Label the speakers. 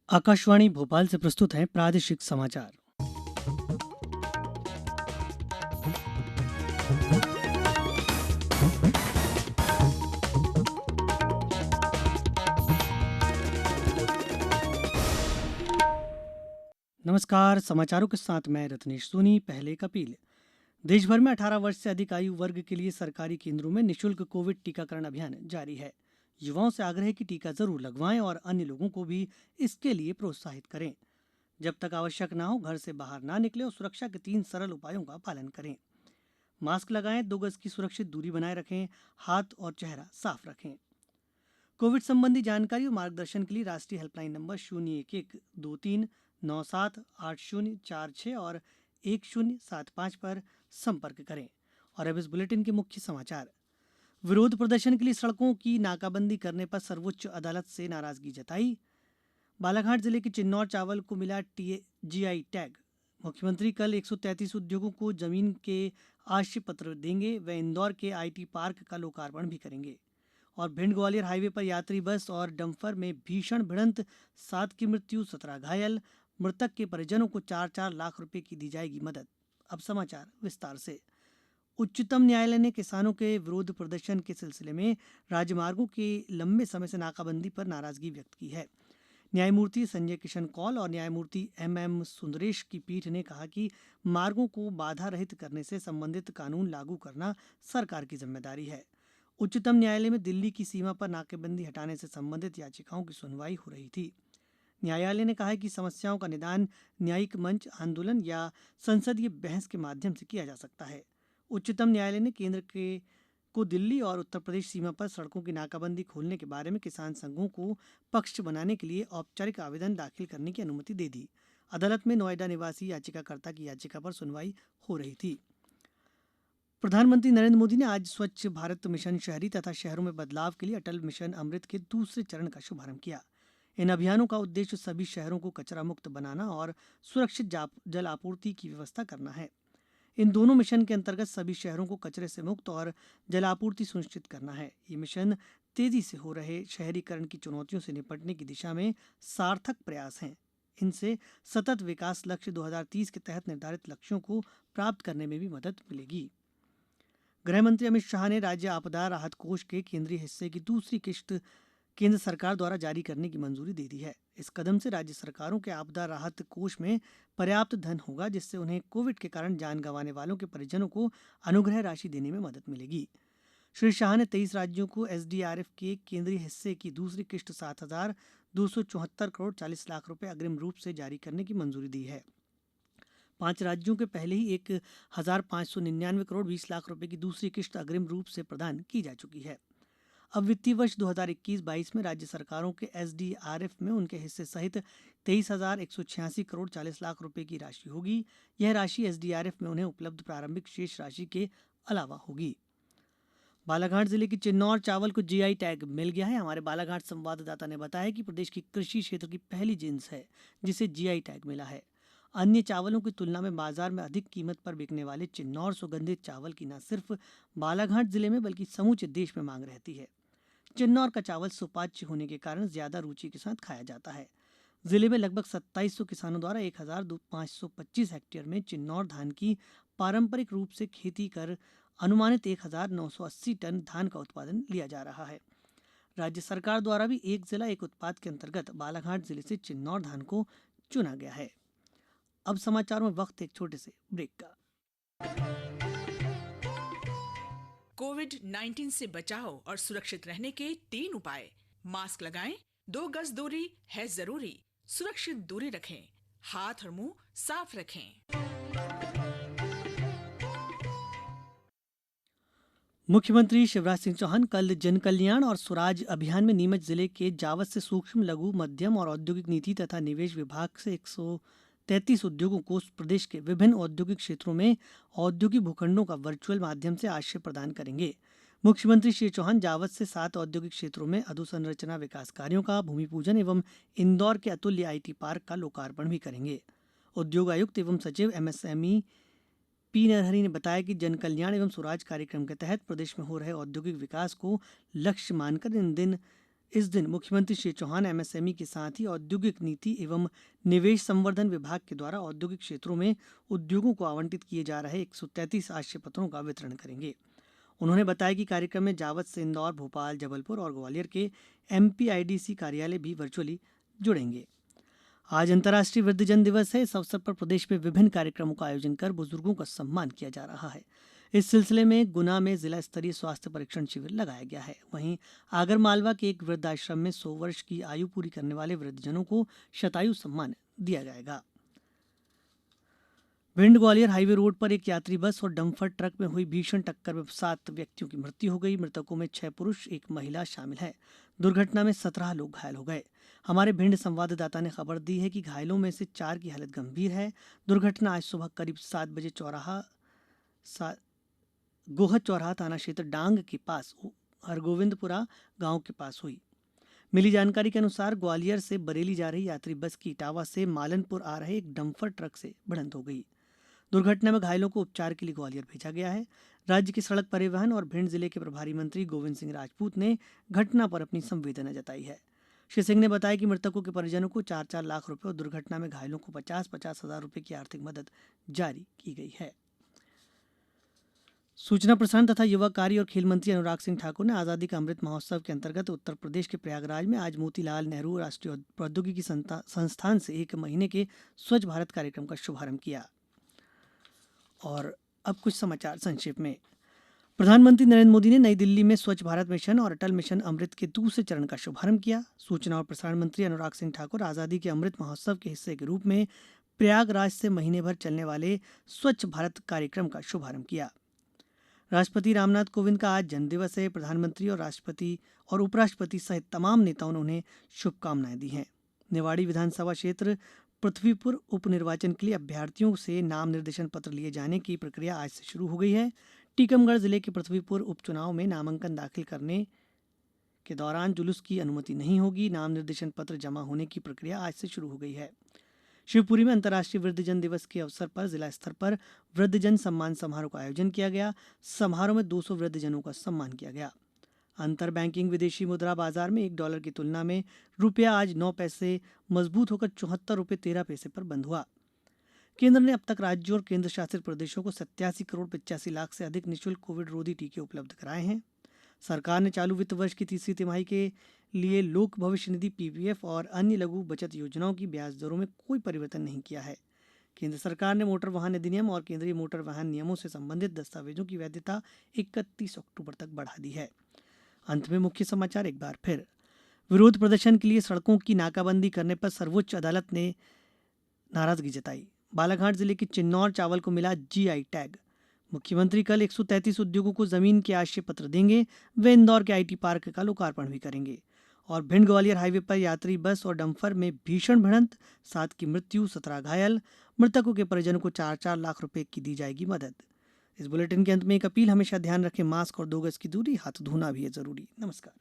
Speaker 1: आकाशवाणी भोपाल से प्रस्तुत है प्रादेशिक समाचार। नमस्कार, समाचारों के साथ मैं रत्नेश सोनी। पहले कपिल। देश भर में 18 वर्ष से अधिक आयु वर्ग के लिए सरकारी केंद्रों में निःशुल्क कोविड टीकाकरण अभियान जारी है। युवाओं से आग्रह है कि टीका जरूर लगवाएं और अन्य लोगों को भी इसके लिए प्रोत्साहित करें। जब तक आवश्यक ना हो, घर से बाहर ना निकलें और सुरक्षा के 3 सरल उपायों का पालन करें। मास्क लगाएं, 2 गज की सुरक्षित दूरी बनाए रखें, हाथ और चेहरा साफ रखें। कोविड संबंधी जानकारी और मार्गदर्शन के लिए राष्ट्रीय हेल्पलाइन नंबर 0112397804 और 1075 पर संपर्क करें। और अब इस बुलेटिन के मुख्य समाचार। विरोध प्रदर्शन के लिए सड़कों की नाकाबंदी करने पर सर्वोच्च अदालत से नाराजगी जताई। बालाघाट जिले के चिन्नौर चावल को मिला जीआई टैग। मुख्यमंत्री कल 133 उद्योगों को जमीन के आश्य पत्र देंगे। वे इंदौर के आईटी पार्क का लोकार्पण भी करेंगे। और भिंड ग्वालियर हाईवे पर यात्री बस और डंपर में भीषण भिड़ंत, 7 की मृत्यु, 17 घायल। मृतक के परिजनों को 4-4 लाख रुपए की दी जाएगी मदद। अब समाचार विस्तार से। उच्चतम न्यायालय ने किसानों के विरोध प्रदर्शन के सिलसिले में राजमार्गों की लंबे समय से नाकाबंदी पर नाराजगी व्यक्त की है। न्यायमूर्ति संजय किशन कौल और न्यायमूर्ति एम सुंदरेश की पीठ ने कहा कि मार्गों को बाधा रहित करने से संबंधित कानून लागू करना सरकार की जिम्मेदारी है। उच्चतम न्यायालय में दिल्ली की सीमा पर नाकेबंदी हटाने से संबंधित याचिकाओं की सुनवाई हो रही थी। न्यायालय ने कहा है कि समस्याओं का निदान न्यायिक मंच, आंदोलन या संसदीय बहस के माध्यम से किया जा सकता है। उच्चतम न्यायालय ने केंद्र को दिल्ली और उत्तर प्रदेश सीमा पर सड़कों की नाकाबंदी खोलने के बारे में किसान संघों को पक्ष बनाने के लिए औपचारिक आवेदन दाखिल करने की अनुमति दे दी। अदालत में नोएडा निवासी याचिकाकर्ता की याचिका पर सुनवाई हो रही थी। प्रधानमंत्री नरेंद्र मोदी ने आज स्वच्छ भारत मिशन शहरी तथा शहरों में बदलाव के लिए अटल मिशन अमृत के दूसरे चरण का शुभारंभ किया। इन अभियानों का उद्देश्य सभी शहरों को कचरा मुक्त बनाना और सुरक्षित जल आपूर्ति की व्यवस्था करना है। इन दोनों मिशन के अंतर्गत सभी शहरों को कचरे से मुक्त और जलापूर्ति सुनिश्चित करना है। ये मिशन तेजी से हो रहे शहरीकरण की चुनौतियों से निपटने की दिशा में सार्थक प्रयास हैं। इनसे सतत विकास लक्ष्य 2030 के तहत निर्धारित लक्ष्यों को प्राप्त करने में भी मदद मिलेगी। गृह मंत्री अमित शाह ने राज्य आपदा राहत कोष के केंद्रीय हिस्से की दूसरी किश्त केंद्र सरकार द्वारा जारी करने की मंजूरी दे दी है। इस कदम से राज्य सरकारों के आपदा राहत कोष में पर्याप्त धन होगा, जिससे उन्हें कोविड के कारण जान गंवाने वालों के परिजनों को अनुग्रह राशि देने में मदद मिलेगी। श्री शाह ने 23 राज्यों को एसडीआरएफ के केंद्रीय हिस्से की दूसरी किश्त 7,274 करोड़ 40 लाख रुपए अग्रिम रूप से जारी करने की मंजूरी दी है। 5 राज्यों के पहले ही 1,599 करोड़ 20 लाख रुपए की दूसरी किश्त अग्रिम रूप से प्रदान की जा चुकी है। अब वित्तीय वर्ष 2021-22 में राज्य सरकारों के एसडीआरएफ में उनके हिस्से सहित 23,186 करोड़ 40 लाख रुपए की राशि होगी। यह राशि एसडीआरएफ में उन्हें उपलब्ध प्रारंभिक शेष राशि के अलावा होगी। बालाघाट जिले की चिन्नौर चावल को जीआई टैग मिल गया है। हमारे बालाघाट संवाददाता ने बताया कि प्रदेश की कृषि क्षेत्र की पहली जिन्स है जिसे जीआई टैग मिला है। अन्य चावलों की तुलना में बाजार में अधिक कीमत पर बिकने वाले चिन्नौर सुगंधित चावल की न सिर्फ बालाघाट जिले में बल्कि समूचे देश में मांग रहती है। चिन्नौर का चावल सुपाच्य होने के कारण ज्यादा रुचि के साथ खाया जाता है। जिले में लगभग 2700 किसानों द्वारा 1,525 हेक्टेयर में चिन्नौर धान की पारंपरिक रूप से खेती कर अनुमानित 1,980 टन धान का उत्पादन लिया जा रहा है। राज्य सरकार द्वारा भी एक जिला एक उत्पाद के अंतर्गत बालाघाट जिले से चिन्नौर धान को चुना गया है। अब समाचारों में वक्त एक छोटे से ब्रेक का।
Speaker 2: कोविड-19 से बचाव और सुरक्षित रहने के 3 उपाय। मास्क लगाएं, 2 गज दूरी है जरूरी, सुरक्षित दूरी रखें, हाथ और मुंह साफ रखें।
Speaker 1: मुख्यमंत्री शिवराज सिंह चौहान कल जन कल्याण और स्वराज अभियान में नीमच जिले के जावद से सूक्ष्म लघु मध्यम और औद्योगिक नीति तथा निवेश विभाग से 133 उद्योगों को प्रदेश के विभिन्न औद्योगिक क्षेत्रों में औद्योगिक भूखंडों का वर्चुअल माध्यम से आश्रय प्रदान करेंगे। मुख्यमंत्री श्री चौहान जावद से 7 औद्योगिक क्षेत्रों में अधोसंरचना विकास कार्यों का भूमि पूजन एवं इंदौर के अतुल्य आईटी पार्क का लोकार्पण भी करेंगे। उद्योग आयुक्त एवं सचिव एमएसएमई पी नरहरि ने बताया कि जन कल्याण एवं स्वराज कार्यक्रम के तहत प्रदेश में हो रहे औद्योगिक विकास को लक्ष्य मानकर इन दिन इस दिन मुख्यमंत्री श्री चौहान एमएसएमई के साथ ही औद्योगिक नीति एवं निवेश संवर्धन विभाग के द्वारा औद्योगिक क्षेत्रों में उद्योगों को आवंटित किए जा रहे 133 आश्रय पत्रों का वितरण करेंगे। उन्होंने बताया कि कार्यक्रम में जावत से इंदौर, भोपाल, जबलपुर और ग्वालियर के एमपीआईडीसी कार्यालय भी वर्चुअली जुड़ेंगे। आज अंतर्राष्ट्रीय वृद्धजन दिवस है। इस अवसर पर प्रदेश में विभिन्न कार्यक्रमों का आयोजन कर बुजुर्गों का सम्मान किया जा रहा है। इस सिलसिले में गुना में जिला स्तरीय स्वास्थ्य परीक्षण शिविर लगाया गया है। वहीं आगरमालवा के एक वृद्धाश्रम में 100 वर्ष की आयु पूरी करने वाले वृद्धजनों को शतायु सम्मान दिया जाएगा। भिंड ग्वालियर हाईवे रोड पर एक यात्री बस और डंपर ट्रक में हुई भीषण टक्कर में 7 व्यक्तियों की मृत्यु हो गई। मृतकों में 6 पुरुष, 1 महिला शामिल है। दुर्घटना में 17 लोग घायल हो गए। हमारे भिंड संवाददाता ने खबर दी है कि घायलों में से 4 की हालत गंभीर है। दुर्घटना आज सुबह करीब 7 बजे गोहद चौराहा थाना क्षेत्र डांग के पास हरगोविंदपुरा गांव के पास हुई। मिली जानकारी के अनुसार ग्वालियर से बरेली जा रही यात्री बस की इटावा से मालनपुर आ रहे एक डंपर ट्रक से भिड़ंत हो गई। दुर्घटना में घायलों को उपचार के लिए ग्वालियर भेजा गया है। राज्य के सड़क परिवहन और भिंड जिले के प्रभारी मंत्री गोविंद सिंह राजपूत ने घटना पर अपनी संवेदना जताई है। श्री सिंह ने बताया कि मृतकों के परिजनों को 4-4 लाख रुपए और दुर्घटना में घायलों को 50-50 हजार रुपए की आर्थिक मदद जारी की गई है। सूचना प्रसारण तथा युवा कार्य और खेल मंत्री अनुराग सिंह ठाकुर ने आजादी का अमृत महोत्सव के अंतर्गत उत्तर प्रदेश के प्रयागराज में आज मोतीलाल नेहरू राष्ट्रीय प्रौद्योगिकी संस्थान से 1 महीने के स्वच्छ भारत कार्यक्रम का शुभारंभ किया। और अब कुछ समाचार संक्षेप में। प्रधानमंत्री नरेंद्र मोदी ने नई दिल्ली में स्वच्छ भारत मिशन और अटल मिशन अमृत के दूसरे चरण का शुभारंभ किया। सूचना और प्रसारण मंत्री अनुराग सिंह ठाकुर आजादी के अमृत महोत्सव के हिस्से के रूप में प्रयागराज से महीने भर चलने वाले स्वच्छ भारत कार्यक्रम का शुभारंभ किया। राष्ट्रपति रामनाथ कोविंद का आज जन्मदिवस है। प्रधानमंत्री और राष्ट्रपति और उपराष्ट्रपति सहित तमाम नेताओं ने उन्हें शुभकामनाएं दी हैं। निवाड़ी विधानसभा क्षेत्र पृथ्वीपुर उपनिर्वाचन के लिए अभ्यर्थियों से नाम निर्देशन पत्र लिए जाने की प्रक्रिया आज से शुरू हो गई है। टीकमगढ़ जिले के पृथ्वीपुर उपचुनाव में नामांकन दाखिल करने के दौरान जुलूस की अनुमति नहीं होगी। नाम निर्देशन पत्र जमा होने की प्रक्रिया आज से शुरू हो गई है। शिवपुरी में अंतर्राष्ट्रीय वृद्धजन दिवस के अवसर पर जिला स्तर पर वृद्धजन सम्मान समारोह का आयोजन किया गया। समारोह में 200 वृद्धजनों का सम्मान किया गया। अंतर बैंकिंग विदेशी मुद्रा बाजार में $1 की तुलना में रुपया आज 9 पैसे मजबूत होकर 74 रुपये 13 पैसे पर बंद हुआ। केंद्र ने अब तक राज्यों और केंद्र शासित प्रदेशों को 87 करोड़ 85 लाख से अधिक निःशुल्क कोविड रोधी टीके उपलब्ध कराए हैं। सरकार ने चालू वित्त वर्ष की तीसरी तिमाही के लिए लोक भविष्य निधि पीपीएफ और अन्य लघु बचत योजनाओं की ब्याज दरों में कोई परिवर्तन नहीं किया है। केंद्र सरकार ने मोटर वाहन अधिनियम और केंद्रीय मोटर वाहन नियमों से संबंधित दस्तावेजों की वैधता 31 अक्टूबर तक बढ़ा दी है। अंत में मुख्य समाचार एक बार फिर। विरोध प्रदर्शन के लिए सड़कों की नाकाबंदी करने पर सर्वोच्च अदालत ने नाराजगी जताई। बालाघाट जिले के चिन्नौर चावल को मिला जीआई टैग। मुख्यमंत्री कल 133 उद्योगों को जमीन के आश्रय पत्र देंगे। वे इंदौर के आईटी पार्क का लोकार्पण भी करेंगे। और भिंड ग्वालियर हाईवे पर यात्री बस और डंपर में भीषण भिड़ंत, 7 की मृत्यु, 17 घायल। मृतकों के परिजनों को 4-4 लाख रुपए की दी जाएगी मदद। इस बुलेटिन के अंत में एक अपील, हमेशा ध्यान रखें, मास्क और 2 गज की दूरी, हाथ धोना भी है जरूरी। नमस्कार।